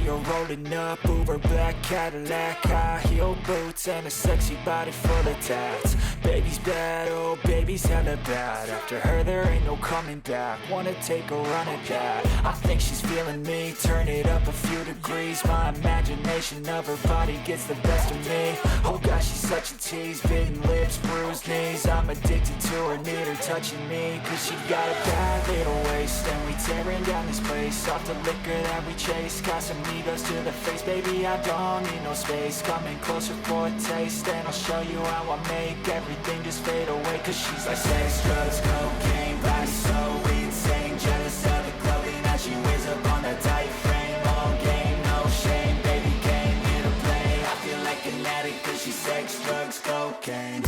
you're rolling up, Uber black Cadillac, high heel boots and a sexy body full of tats. Baby's bad, oh baby's hella bad. After her there ain't no coming back. Wanna take a run at that. I think she's feeling me, turn it up a few degrees. My imagination of her body gets the best of me. Oh gosh, she's such a tease, bitten lips, bruised knees. I'm addicted to her, need her touching me. Cause she got a bad little waist, and we tearing down this place off the liquor that we chase. Casamigos to the face, baby, I don't need no space. Coming closer for a taste, and I'll show you how I make everything just fade away. Cause she's like sex, drugs, cocaine, body so insane. Jealous of the clothing that she wears up on that tight frame. All game, no shame, baby came here to play. I feel like an addict cause she's sex, drugs, cocaine.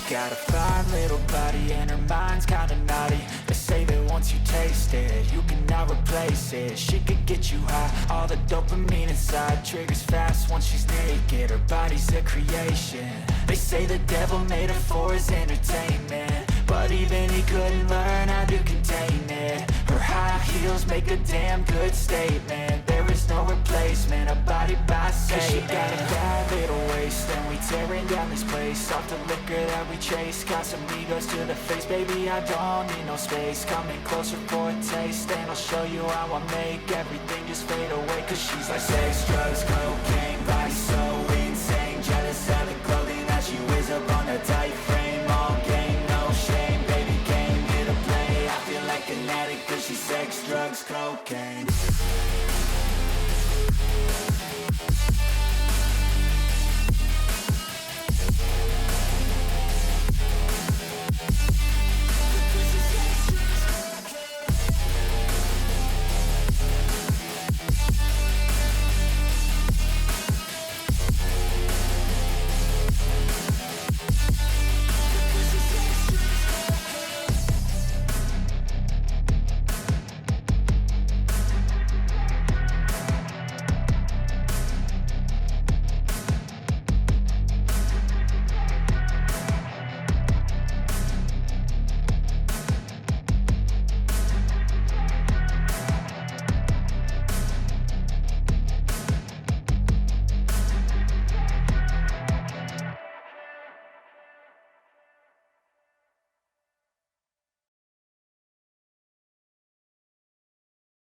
Got a fine little body and her mind's kinda naughty. They say that once you taste it, you cannot replace it. She could get you high, all the dopamine inside triggers fast once she's naked. Her body's a creation. They say the devil made her for his entertainment, but even he couldn't learn how to contain it. Her high heels make a damn good statement. There is no replacement, a body by Satan. Cause she got a bad little waist, and we tearing down this place off the liquor that we chase. Casamigos to the face, baby, I don't need no space. Coming closer for a taste, and I'll show you how I make everything just fade away. Cause she's like sex, drugs, cocaine,